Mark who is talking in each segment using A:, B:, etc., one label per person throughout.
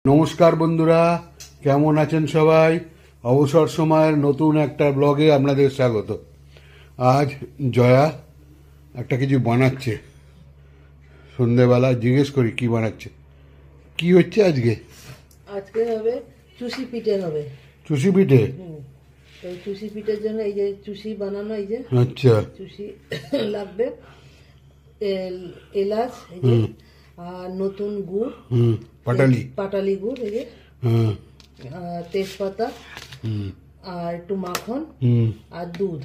A: নমস্কার বন্ধুরা, কেমন আছেন সবাই? অবসর সময়ের নতুন একটা ব্লগে আপনাদের স্বাগত। আজ জয়া একটা কিছু বানাচ্ছে। সন্ধেবেলা জিজ্ঞেস করি কি বানাচ্ছে, কি হচ্ছে আজকে?
B: আজকে হবে চুষি পিঠে হবে।
A: চুষি পিঠে?
B: তো চুষি পিঠের জন্য এই যে চুষি বানানো, এই যে
A: আচ্ছা,
B: চুষি লাগবে, এলাচ এই যে, আর নতুন গুড়, পাটালি গুড় এই যে, তেজপাতা, আর একটু মাখন আর দুধ।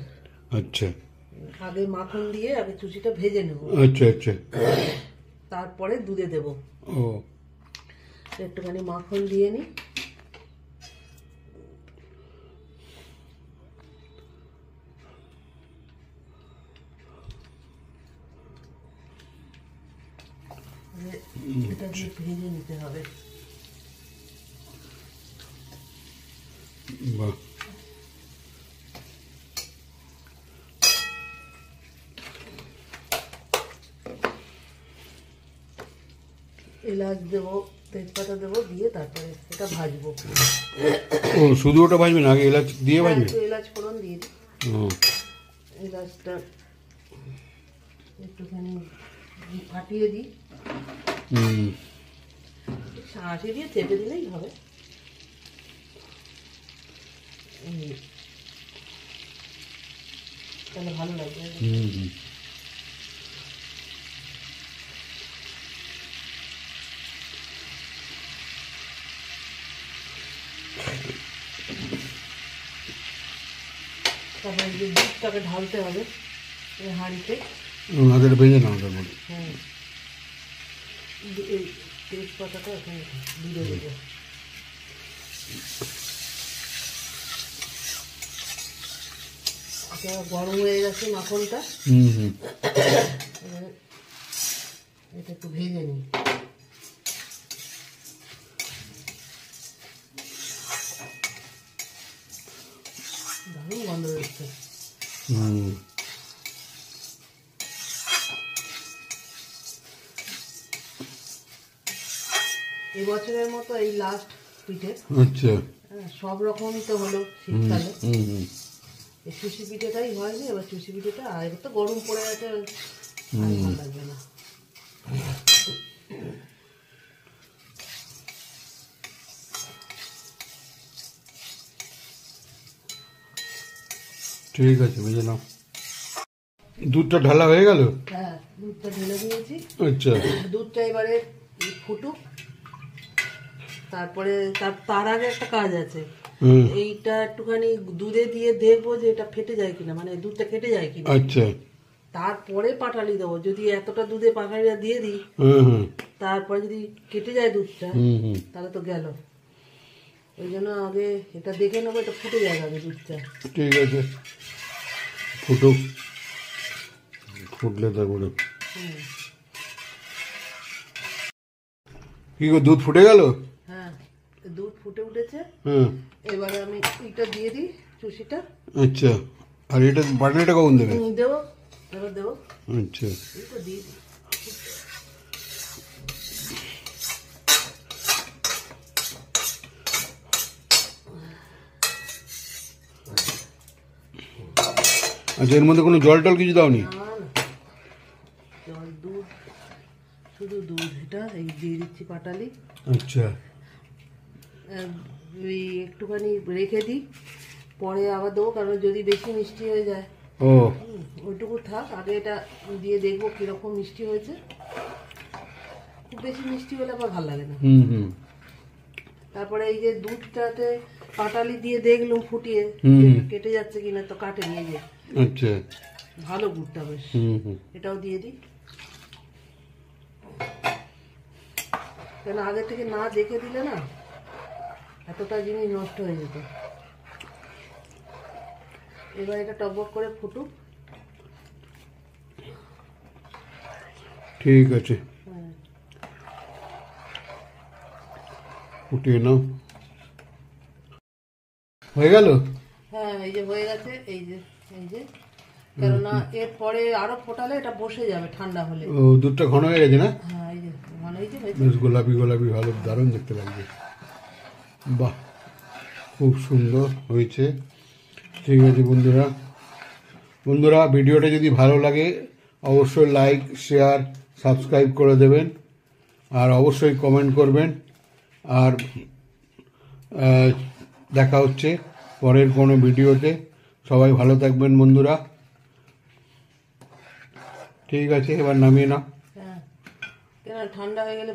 A: আচ্ছা,
B: আগে মাখন দিয়ে আগে চুষিটা ভেজে নেব।
A: আচ্ছা আচ্ছা,
B: তারপরে দুধে দেব।
A: ও,
B: একটুখানি মাখন দিয়ে নি। এটা দিয়ে ভেজে নিতে হবে।
A: বাহ,
B: এলাচ দেবো, তেজপাতা দেবো, দিয়ে তারপরে এটা ভাজবো।
A: ও শুধু ওটা ভাজবেন, আগে এলাচ দিয়ে ভাজবেন?
B: একটু এলাচ ফোড়ন দিয়ে দিই। এলাচটা একটুখানি ফাটিয়ে দিই, শাঁসি দিয়ে চেপে দিলেই হবে। তাহলে ভালো লাগবে। তারপরে যে দুধটাকে ঢালতে হবে এই হাঁড়িতে।
A: আগে ভেজে নাও তার মধ্যে।
B: হ্যাঁ, এই তেজপাতাটা এখানে দিয়ে দেবো। এটা গরম হয়ে গেছে মাখনটা। এটা একটু ভেজে নিই। দারুণ গন্ধ হচ্ছে। এবছরের মতো এই লাস্ট পিঠে।
A: আচ্ছা,
B: সব রকমই তো হলো শীতকালে, এই চুষি পিঠেটাই হয়নি। এবার চুষি পিঠেটা, আর এবার তো গরম পড়ে গেছে, ভালো লাগবে না।
A: ঠিক আছে, ভেজে নাও। দুধটা ঢালা হয়ে গেল?
B: হ্যাঁ, দুধটা ঢেলে দিয়েছি।
A: আচ্ছা,
B: দুধটা এবারে ফুটুক। তারপরে তার আগে একটা কাজ আছে। এইটা একটুখানি দুধে দিয়ে দেখবো যে এটা ফেটে যায় কিনা, মানে দুধটা কেটে যায় কিনা।
A: আচ্ছা,
B: তারপরে পাটালি দেবো। যদি এতটা দুধে পাটালিটা দিয়ে দিই, তারপরে যদি কেটে যায় দুধটা, তাহলে তো গেল। ওই জন্য আগে এটা দেখে নেবো এটা ফুটে যায় আগে দুধটা।
A: ঠিক আছে, ফুটুক, ফুটলে তারপরে কি গো, দুধ ফুটে গেল?
B: হ্যাঁ, দুধ ফুটে উঠেছে। এবারে আমি এটা দিয়ে দিই, চুষিটা।
A: আচ্ছা, আর এটা বাটনাটা কখন দেবে?
B: দেবো, এবার দেবো।
A: আচ্ছা,
B: এটা দিয়ে দিই।
A: আচ্ছা, এর মধ্যে কোনো জল টল কিছু দাওনি?
B: না না, জল, দুধ, শুধু দুধ। এটা এই দিয়ে দিচ্ছি পাটালি।
A: আচ্ছা,
B: ওই একটুখানি রেখে দিই, পরে আবার দেবো, কারণ যদি বেশি মিষ্টি হয়ে যায়।
A: ও,
B: ওইটুকু থাক, আগে এটা দিয়ে দেখবো কিরকম মিষ্টি হয়েছে। খুব বেশি মিষ্টি হলে আবার ভালো লাগে না। তারপরে এই যে দুধটাতে পাটালি দিয়ে দেখলাম ফুটিয়ে কেটে যাচ্ছে কিনা, তো কাটে নিয়ে যে।
A: আচ্ছা,
B: ভালো গুড়টা বেশ। এটাও দিয়ে দিই, কেন আগে থেকে না দেখে দিলে না এতটা জিনিস নষ্ট হয়ে যেত। এবার এটা টকবক করে ফুটুক।
A: ঠিক আছে, ফুটিয়ে নাও। হয়ে গেল?
B: হ্যাঁ, এই যে হয়ে গেছে। এই যে কেননা এরপরে আরো ফোটালে এটা বসে যাবে ঠান্ডা হলে।
A: ও দুধটা ঘন হয়ে গেছে না?
B: হ্যাঁ এই যে ঘন হয়েছে,
A: বেশ গোলাপি গোলাপি ভালো দারুণ দেখতে লাগবে। বাহ, খুব সুন্দর হয়েছে। ঠিক আছে বন্ধুরা, ভিডিওটা যদি ভালো লাগে অবশ্যই লাইক, শেয়ার, সাবস্ক্রাইব করে দেবেন, আর অবশ্যই কমেন্ট করবেন। আর দেখা হচ্ছে পরের কোনো ভিডিওতে। সবাই ভালো থাকবেন বন্ধুরা। ঠিক আছে, এবার নামিয়ে নাও।
B: হ্যাঁ, কেন ঠান্ডা হয়ে গেলে